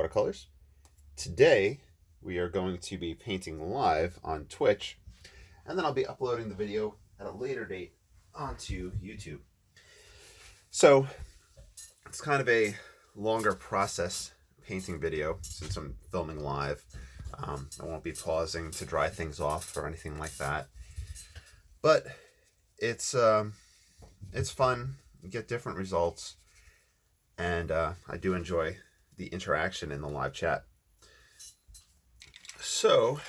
Watercolors. Today we are going to be painting live on Twitch, and then I'll be uploading the video at a later date onto YouTube. So it's kind of a longer process painting video since I'm filming live. I won't be pausing to dry things off or anything like that, but it's fun. You get different results, and I do enjoy the interaction in the live chat. So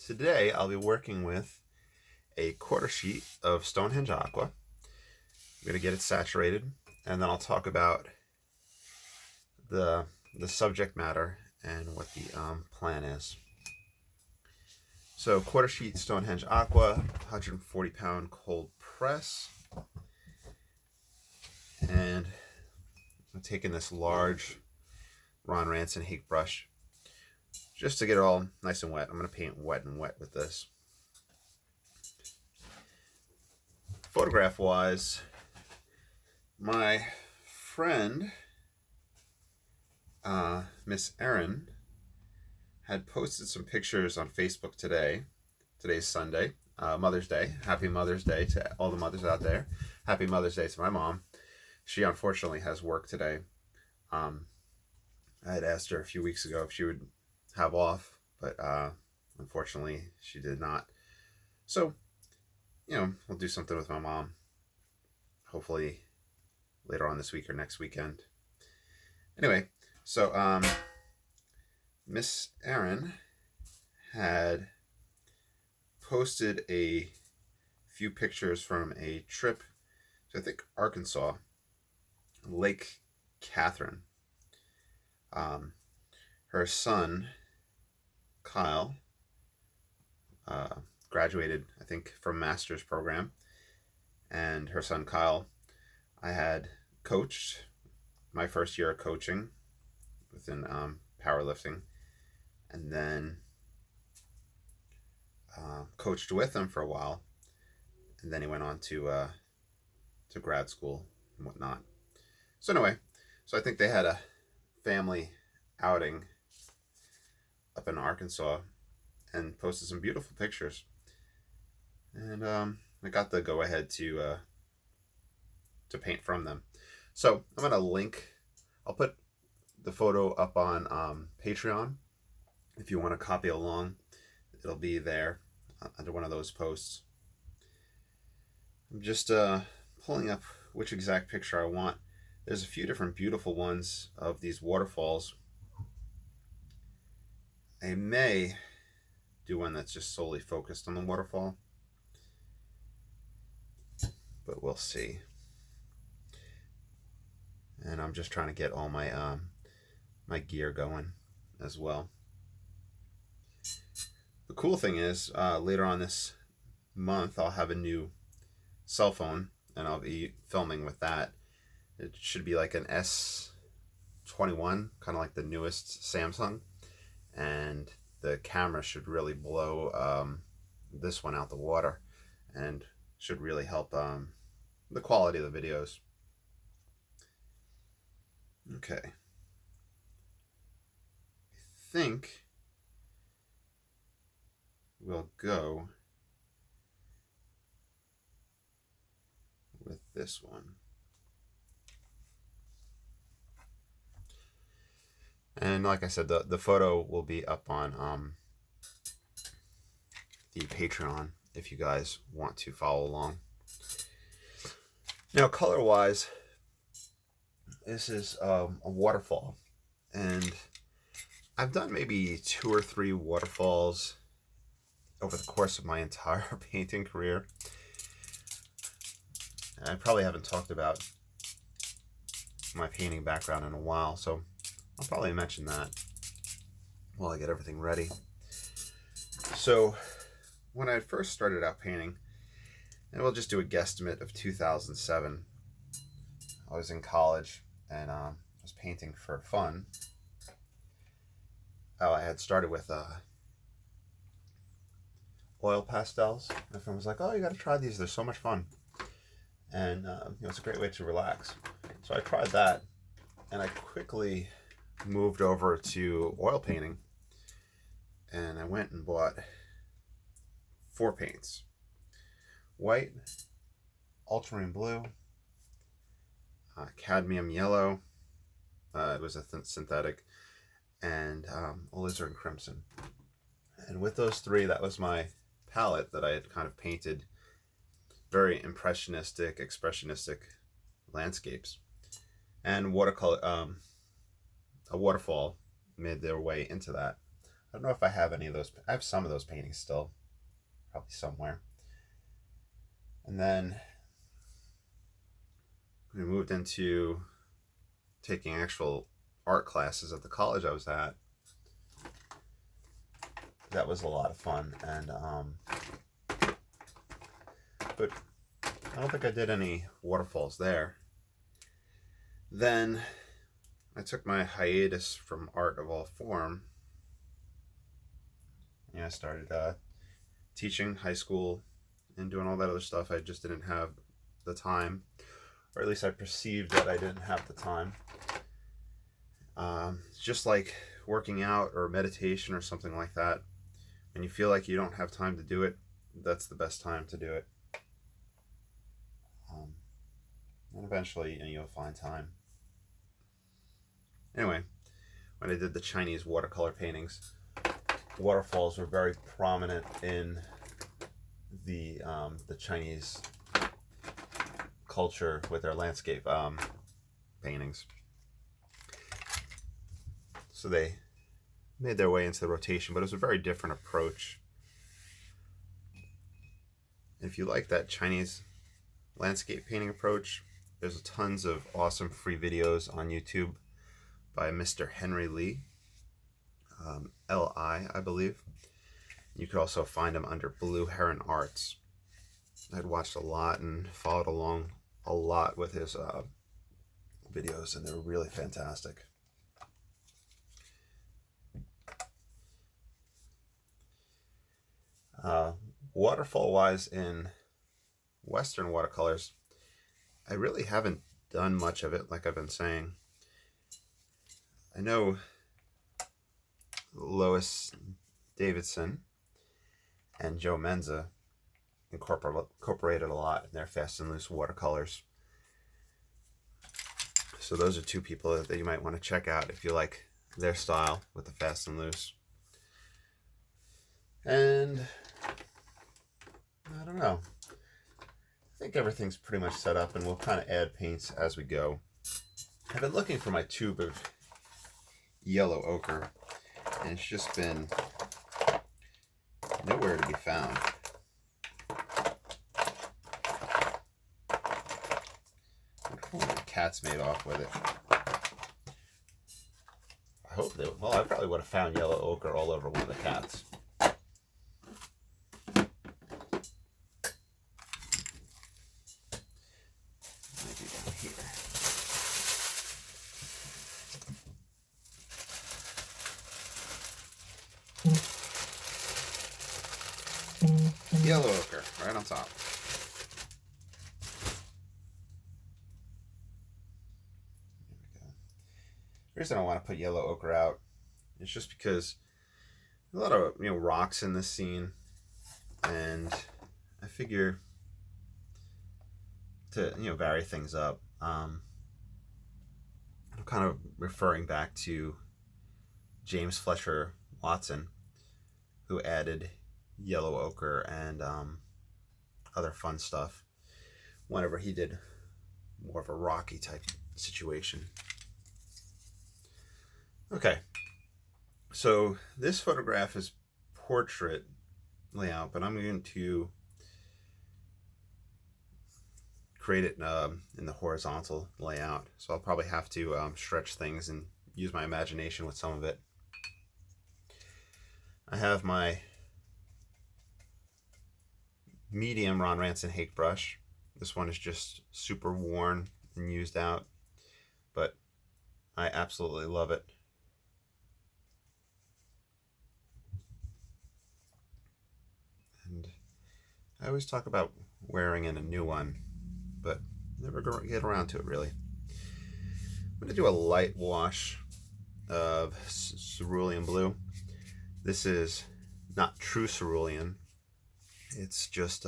today I'll be working with a quarter sheet of Stonehenge Aqua. I'm going to get it saturated, and then I'll talk about the subject matter and what the plan is. So quarter sheet Stonehenge Aqua, 140-pound cold press, and I'm taking this large Ranson hake brush just to get it all nice and wet. I'm going to paint wet and wet with this. Photograph wise, my friend Miss Erin had posted some pictures on Facebook today. Today's Sunday, Mother's Day. Happy Mother's Day to all the mothers out there. Happy Mother's Day to my mom. She unfortunately has work today. I had asked her a few weeks ago if she would have off, but unfortunately she did not. So, we'll do something with my mom, hopefully later on this week or next weekend. Anyway, so Miss Erin had posted a few pictures from a trip to, I think, Arkansas, Lake Catherine. Her son, Kyle, graduated, I think, from master's program, and her son Kyle, I had coached my first year of coaching within powerlifting, and then coached with him for a while, and then he went on to grad school and whatnot. So anyway, so I think they had a family outing up in Arkansas and posted some beautiful pictures, and I got the go ahead to paint from them. So I'm gonna link, I'll put the photo up on Patreon. If you want to copy along, it'll be there under one of those posts. I'm just pulling up which exact picture I want. There's a few different beautiful ones of these waterfalls. I may do one that's just solely focused on the waterfall, but we'll see. And I'm just trying to get all my my gear going as well. The cool thing is, later on this month, I'll have a new cell phone, and I'll be filming with that. It should be like an S21, kind of like the newest Samsung, and the camera should really blow this one out the water, and should really help the quality of the videos. Okay. I think we'll go with this one. And like I said, the photo will be up on the Patreon if you guys want to follow along. Now, color-wise, this is a waterfall, and I've done maybe 2 or 3 waterfalls over the course of my entire painting career. And I probably haven't talked about my painting background in a while, so I'll probably mention that while I get everything ready. So when I first started out painting, and we'll just do a guesstimate of 2007, I was in college and I was painting for fun. I had started with oil pastels. My friend was like, "Oh, you got to try these. They're so much fun." And it's a great way to relax. So I tried that, and I quickly moved over to oil painting, and I went and bought 4 paints: white, ultramarine blue, cadmium yellow, it was a synthetic, and alizarin crimson. And with those 3, that was my palette that I had kind of painted very impressionistic, expressionistic landscapes. And watercolor, a waterfall made their way into that. I don't know if I have any of those. I have some of those paintings still, probably somewhere. And then we moved into taking actual art classes at the college I was at. That was a lot of fun, and but I don't think I did any waterfalls there. Then I took my hiatus from art of all form. Yeah, I started teaching high school and doing all that other stuff. I just didn't have the time, or at least I perceived that I didn't have the time. It's just like working out or meditation or something like that. When you feel like you don't have time to do it, that's the best time to do it. And eventually, you'll find time. Anyway, when I did the Chinese watercolor paintings, waterfalls were very prominent in the Chinese culture with their landscape paintings. So they made their way into the rotation, but it was a very different approach. If you like that Chinese landscape painting approach, there's tons of awesome free videos on YouTube by Mr. Henry Lee, L.I., I believe. You could also find him under Blue Heron Arts. I'd watched a lot and followed along a lot with his videos, and they were really fantastic. Waterfall-wise, in Western watercolors, I really haven't done much of it, like I've been saying. I know Lois Davidson and Joe Menza incorporated a lot in their fast and loose watercolors. So those are 2 people that you might want to check out if you like their style with the fast and loose. And I don't know. I think everything's pretty much set up, and we'll kind of add paints as we go. I've been looking for my tube of yellow ochre, and it's just been nowhere to be found. I wonder what the cats made off with it. I hope they, well, I probably would have found yellow ochre all over one of the cats. Yellow ochre, right on top. There we go. The reason I want to put yellow ochre out is just because there's a lot of rocks in this scene, and I figure to vary things up. I'm kind of referring back to James Fletcher Watson, who added yellow ochre and other fun stuff whenever he did more of a rocky type situation. Okay, so this photograph is portrait layout, but I'm going to create it in the horizontal layout, so I'll probably have to stretch things and use my imagination with some of it. I have my medium Ron Ranson hake brush. This one is just super worn and used out, but I absolutely love it. And I always talk about wearing in a new one, but never get around to it really. I'm going to do a light wash of cerulean blue. This is not true cerulean. It's just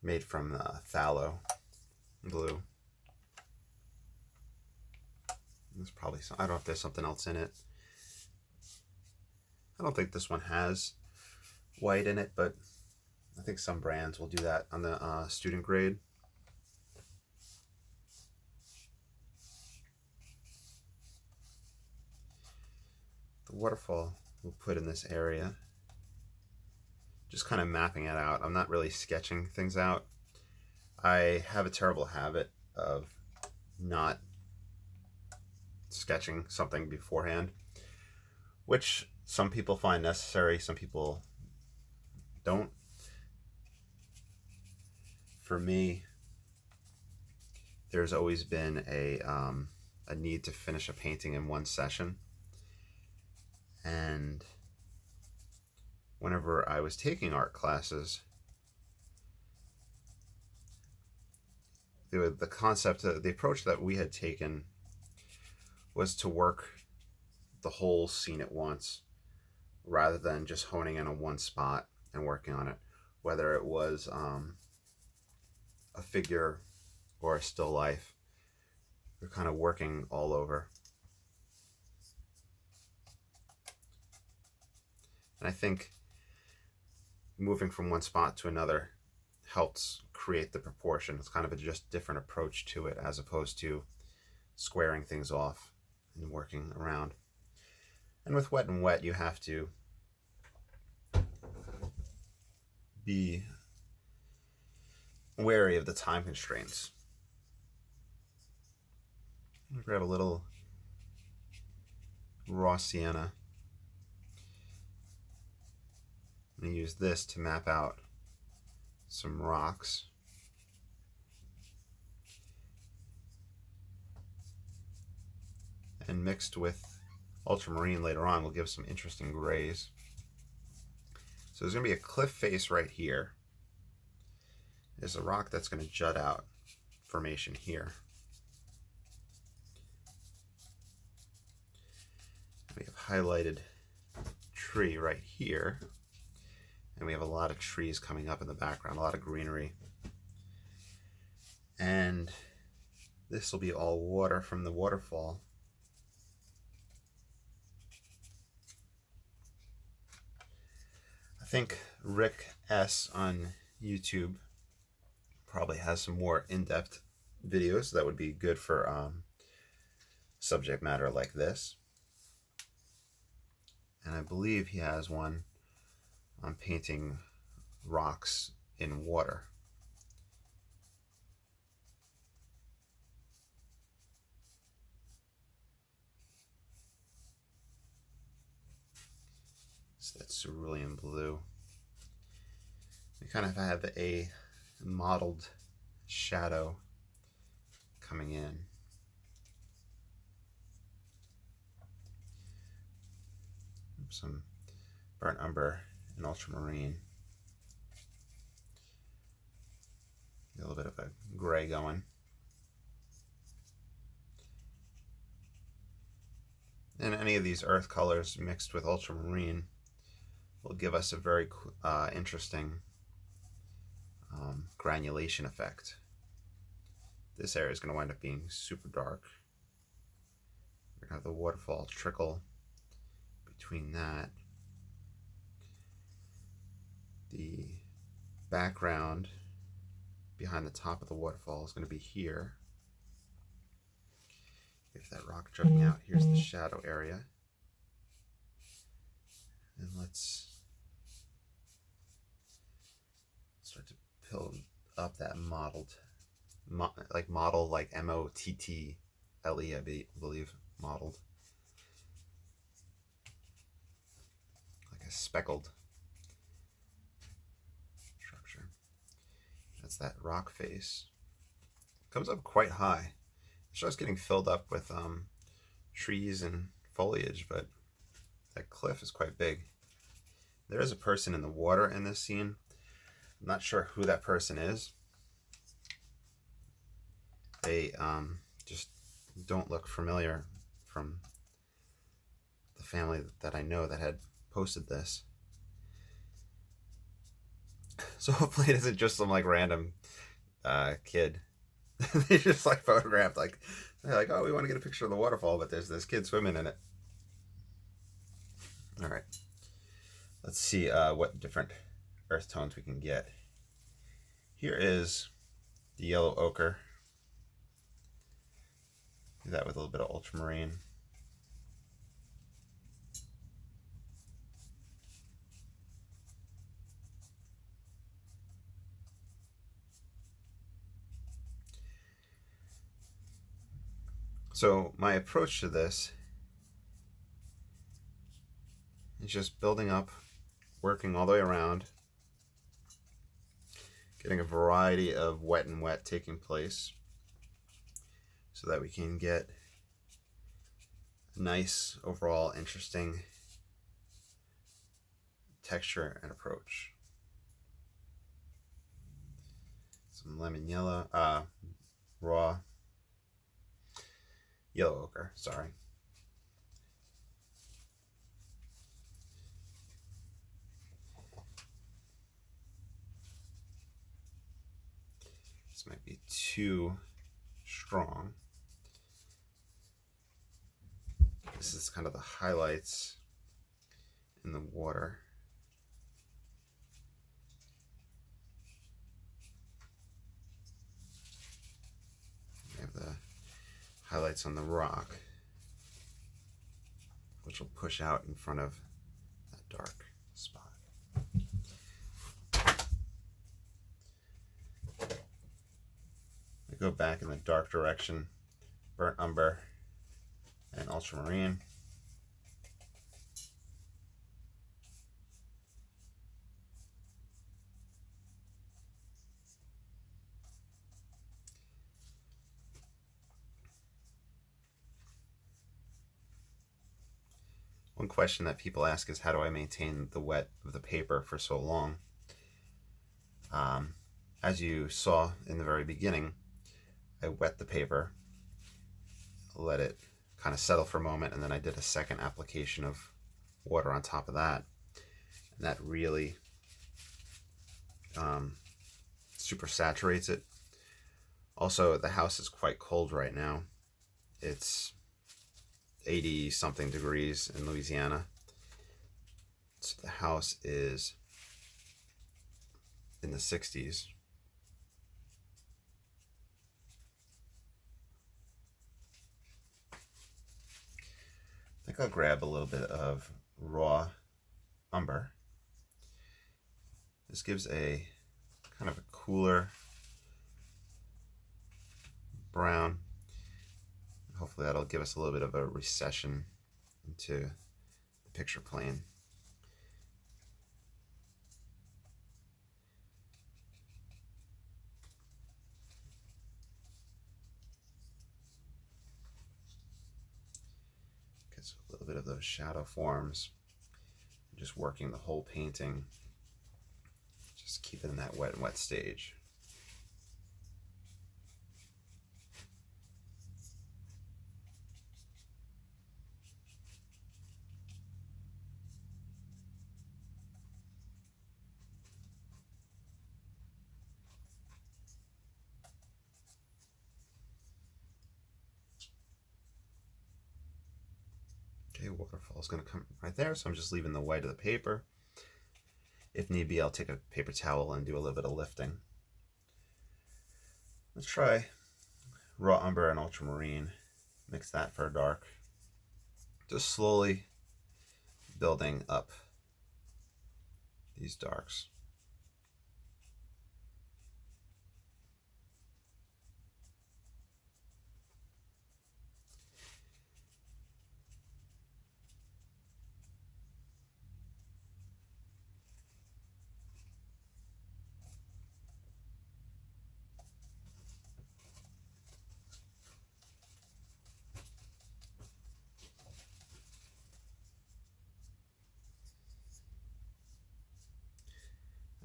made from phthalo blue. There's probably some, I don't know if there's something else in it. I don't think this one has white in it, but I think some brands will do that on the student grade. The waterfall we'll put in this area. Just kind of mapping it out. I'm not really sketching things out. I have a terrible habit of not sketching something beforehand, which some people find necessary, some people don't. For me, there's always been a need to finish a painting in one session. And whenever I was taking art classes, the concept, the approach that we had taken was to work the whole scene at once, rather than just honing in on one spot and working on it, whether it was a figure or a still life. We're kind of working all over. And I think moving from one spot to another helps create the proportion. It's kind of a just different approach to it, as opposed to squaring things off and working around. And with wet and wet, you have to be wary of the time constraints. I'm gonna grab a little raw sienna. I'm gonna use this to map out some rocks. And mixed with ultramarine later on will give some interesting grays. So there's going to be a cliff face right here. There's a rock that's going to jut out formation here. We have highlighted tree right here. And we have a lot of trees coming up in the background, a lot of greenery. And this will be all water from the waterfall. I think Rick S on YouTube probably has some more in-depth videos that would be good for subject matter like this. And I believe he has one on painting rocks in water. So that's cerulean blue. We kind of have a mottled shadow coming in. Some burnt umber and ultramarine. A little bit of a gray going. And any of these earth colors mixed with ultramarine will give us a very interesting granulation effect. This area is going to wind up being super dark. We're going to have the waterfall trickle between that. The background behind the top of the waterfall is going to be here. If that rock jumping out, here's the shadow area. And let's start to build up that mottled, model like M-O-T-T-L-E, I believe, mottled. Like a speckled structure. That's that rock face. Comes up quite high. It starts getting filled up with trees and foliage, but that cliff is quite big. There is a person in the water in this scene. I'm not sure who that person is. They just don't look familiar from the family that I know that had posted this. So hopefully it isn't just some like random kid. They just like photographed, like they're like, oh, we want to get a picture of the waterfall, but there's this kid swimming in it. All right, let's see what different earth tones we can get. Here is the yellow ochre. Do that with a little bit of ultramarine. So my approach to this is just building up, working all the way around, getting a variety of wet and wet taking place so that we can get a nice, overall interesting texture and approach. Some lemon yellow, raw yellow ochre, sorry. This might be too strong. This is kind of the highlights in the water. We have the highlights on the rock, which will push out in front of that dark spot. I go back in the dark direction, burnt umber and ultramarine. One question that people ask is, how do I maintain the wet of the paper for so long? As you saw in the very beginning, I wet the paper, let it kind of settle for a moment, and then I did a second application of water on top of that. And that really super saturates it. Also, the house is quite cold right now. It's 80 something degrees in Louisiana. So the house is in the 60s. I think I'll grab a little bit of raw umber. This gives a kind of a cooler brown. Hopefully that'll give us a little bit of a recession into the picture plane. Gets a little bit of those shadow forms. Just working the whole painting. Just keep it in that wet and wet stage. Okay, waterfall is going to come right there, so I'm just leaving the white of the paper. If need be, I'll take a paper towel and do a little bit of lifting. Let's try raw umber and ultramarine. Mix that for a dark. Just slowly building up these darks.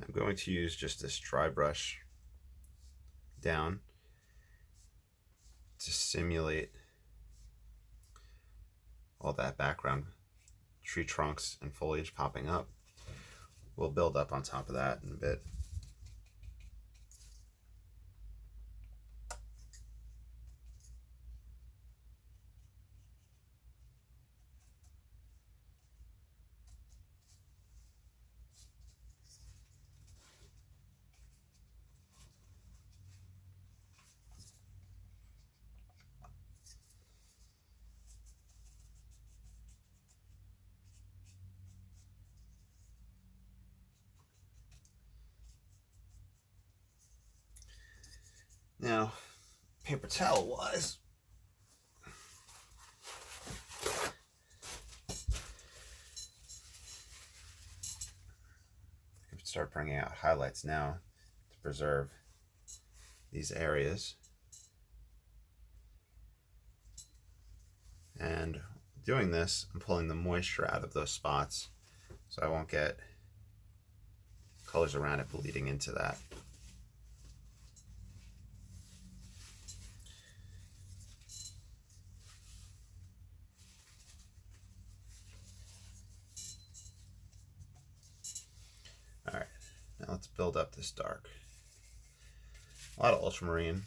I'm going to use just this dry brush down to simulate that background tree trunks and foliage popping up. We'll build up on top of that in a bit. Now, paper towel wise, I could start bringing out highlights now to preserve these areas. And doing this, I'm pulling the moisture out of those spots so I won't get colors around it bleeding into that. All right, now let's build up this dark. A lot of ultramarine,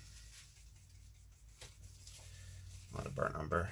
a lot of burnt umber.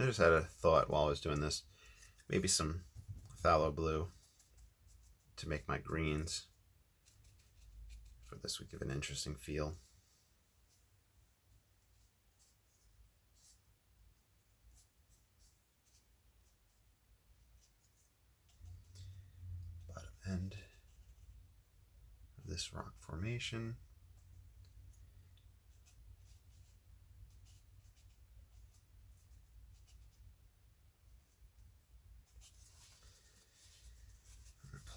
I just had a thought while I was doing this. Maybe some phthalo blue to make my greens. For this would give an interesting feel. Bottom end of this rock formation.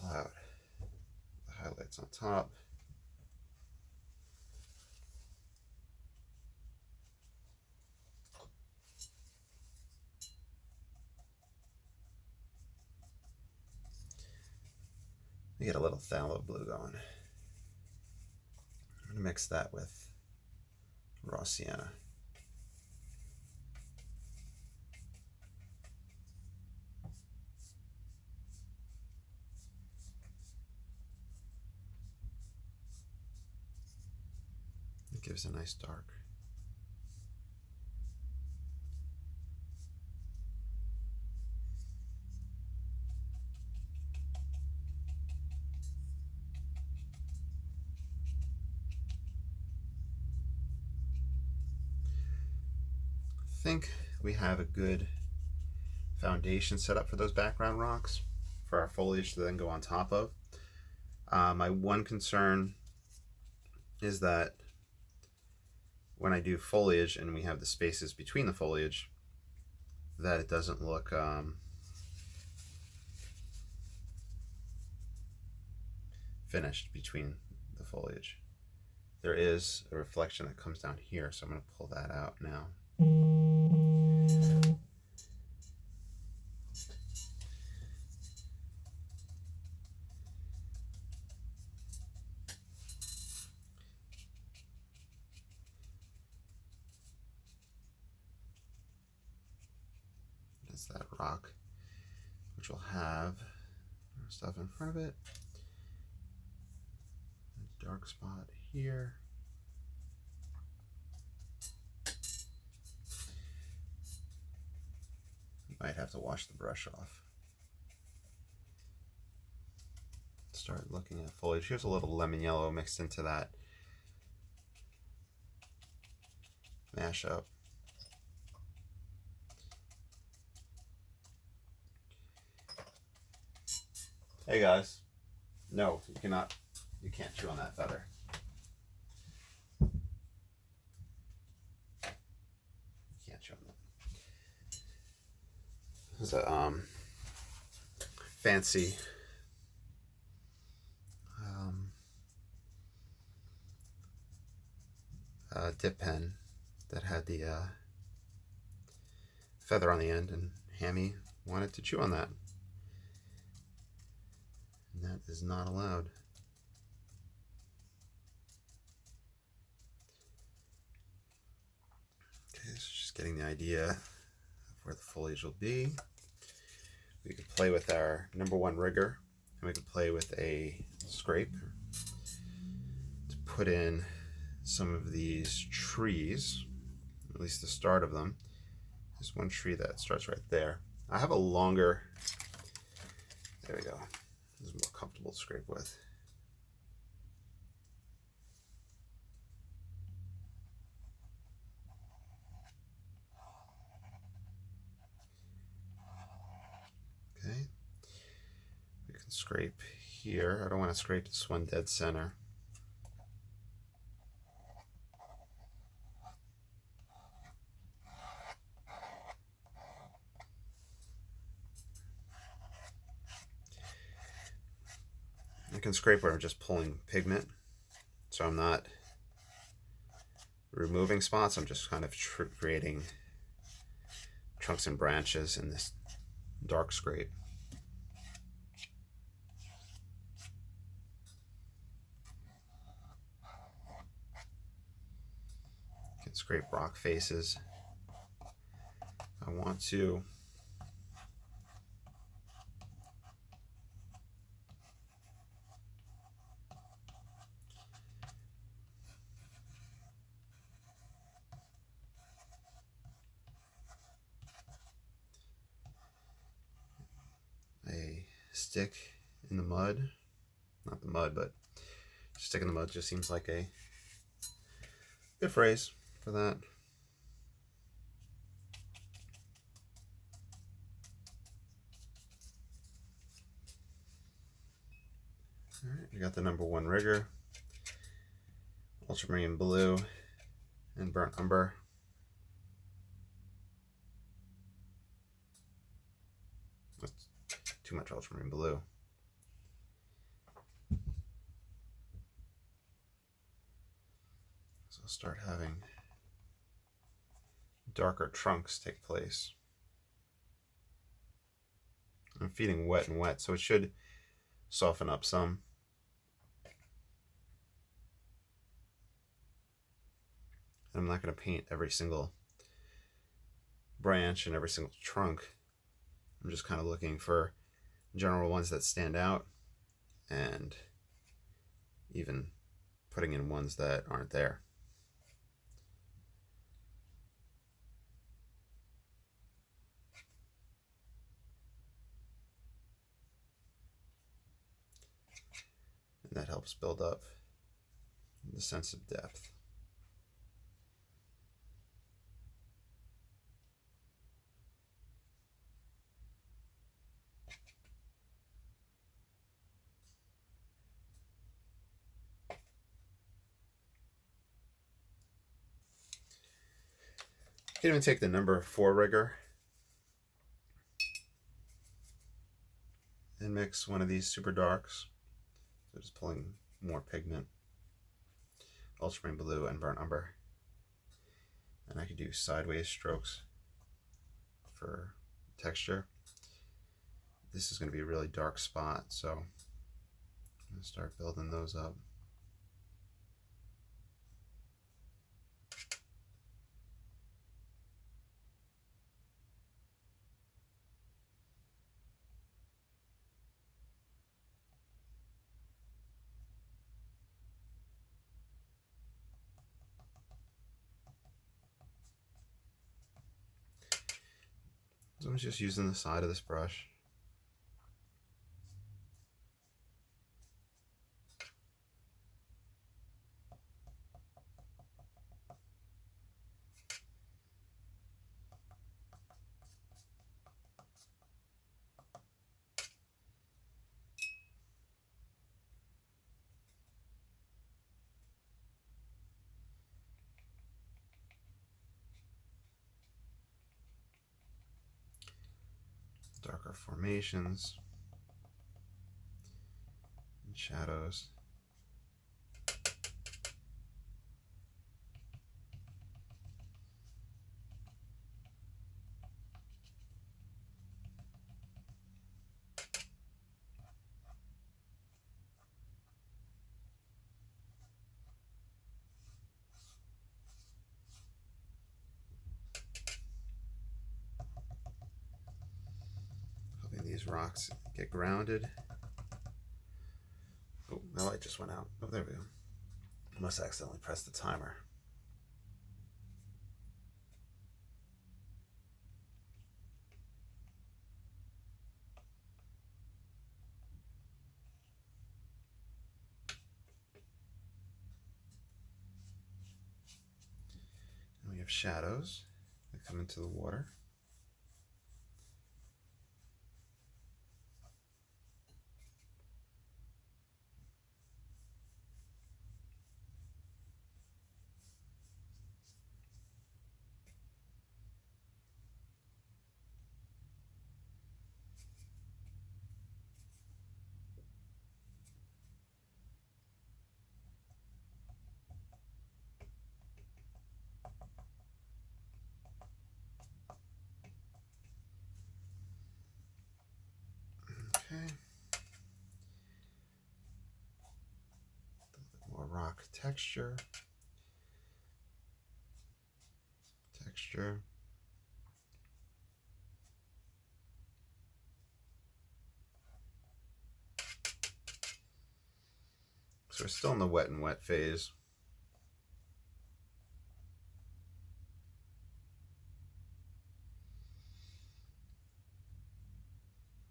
Pull out the highlights on top. We get a little phthalo blue going. I'm going to mix that with raw sienna. It gives a nice dark. I think we have a good foundation set up for those background rocks for our foliage to then go on top of. My one concern is that when I do foliage and we have the spaces between the foliage, that it doesn't look finished between the foliage. There is a reflection that comes down here, so I'm going to pull that out now. That's that rock, which will have stuff in front of it. A dark spot here. Might have to wash the brush off. Start looking at foliage. Here's a little lemon yellow mixed into that mashup. Hey guys. No, you cannot. You can't chew on that feather. You can't chew on that. It's a fancy dip pen that had the feather on the end, and Hammy wanted to chew on that. And that is not allowed. Okay, so just getting the idea of where the foliage will be. We could play with our #1 rigger, and we could play with a scrape to put in some of these trees, at least the start of them. There's one tree that starts right there. I have a longer, there we go. This is more comfortable to scrape with. Okay, we can scrape here. I don't want to scrape this one dead center. I can scrape where I'm just pulling pigment, so I'm not removing spots. I'm just kind of creating trunks and branches in this dark scrape. I can scrape rock faces. I want to. A stick in the mud, not the mud, but stick in the mud just seems like a good phrase for that. All right, we got the #1 rigger, ultramarine blue, and burnt umber. That's too much ultramarine blue. So I'll start having darker trunks take place. I'm feeding wet and wet, so it should soften up some. And I'm not going to paint every single branch and every single trunk. I'm just kind of looking for general ones that stand out, and even putting in ones that aren't there. And that helps build up the sense of depth. You can even take the #4 rigger and mix one of these super darks. So just pulling more pigment, ultramarine blue and burnt umber. And I could do sideways strokes for texture. This is going to be a really dark spot, so I'm going to start building those up. So I'm just using the side of this brush. darker formations and shadows. These rocks get grounded. Oh, my light just went out. Oh, there we go. I must accidentally press the timer. And we have shadows that come into the water. Okay. A little bit more rock texture. So we're still in the wet and wet phase.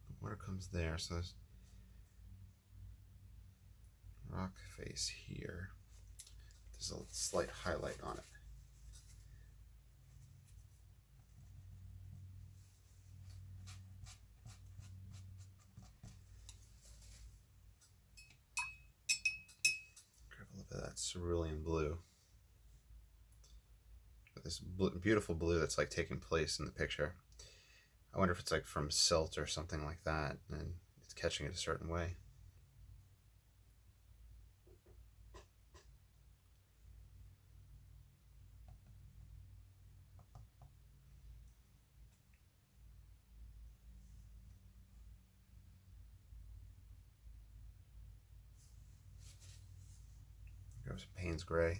The water comes there, so there's rock face here. There's a slight highlight on it. Grab a little bit of that cerulean blue. But this beautiful blue that's like taking place in the picture. I wonder if it's like from silt or something like that, and it's catching it a certain way. Grab some Payne's Gray.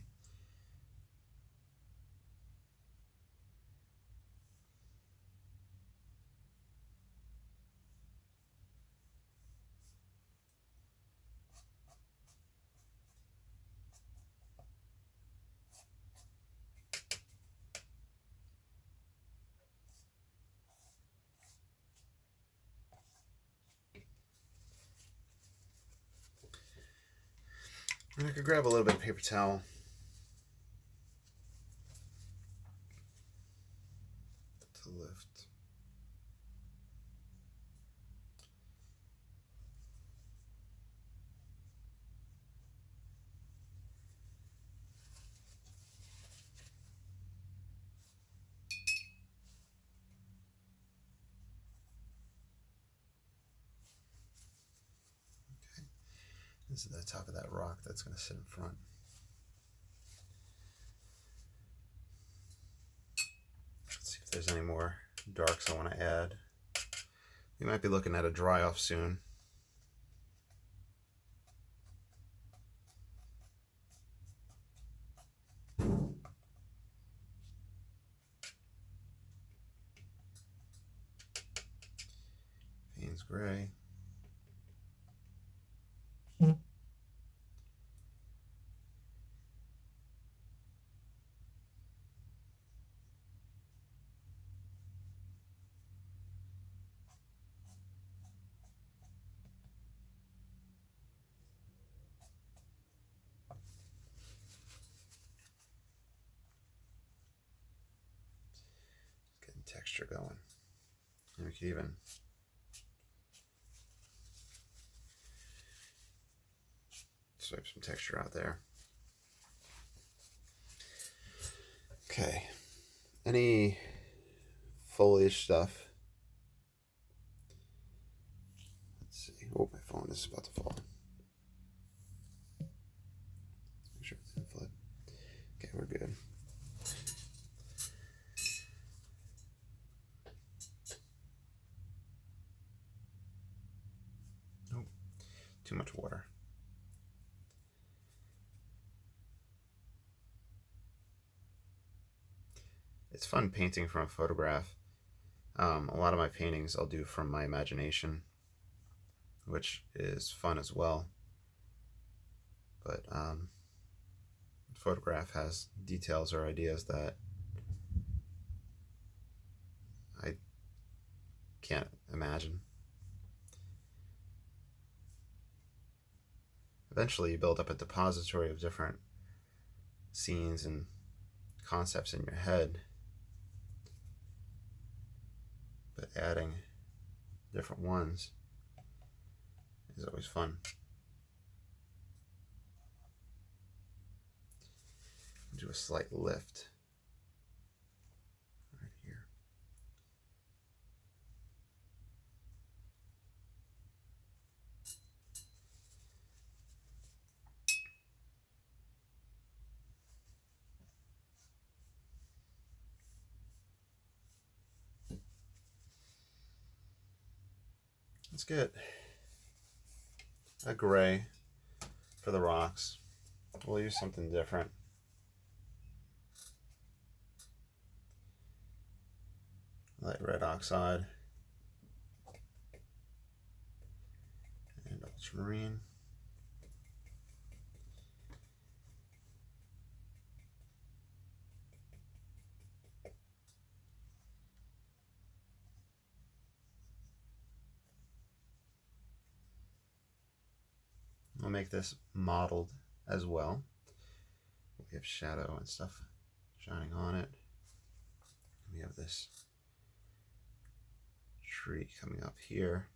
And I could grab a little bit of paper towel. To lift. Okay. This is the top of that rock that's going to sit in front. Let's see if there's any more darks I want to add. We might be looking at a dry off soon. Payne's Gray. Getting texture going. And we could even swipe some texture out there. Okay. Any foliage stuff Oh, my phone is about to fall. Make sure it didn't flip. Okay, we're good. Nope, too much water. It's fun painting from a photograph. A lot of my paintings I'll do from my imagination, which is fun as well. But photograph has details or ideas that I can't imagine. Eventually you build up a depository of different scenes and concepts in your head, but adding different ones is always fun. Do a slight lift right here. Let's get a gray for the rocks. We'll use something different. Light red oxide and ultramarine. I'll make this mottled as well. We have shadow and stuff shining on it. We have this tree coming up here.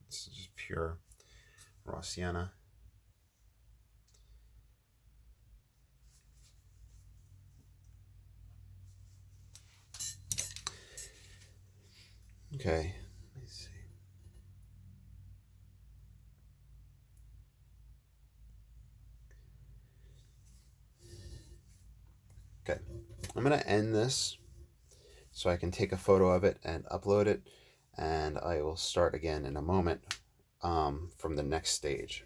This is just pure raw sienna. Okay, let me see. Okay, I'm going to end this so I can take a photo of it and upload it, and I will start again in a moment from the next stage.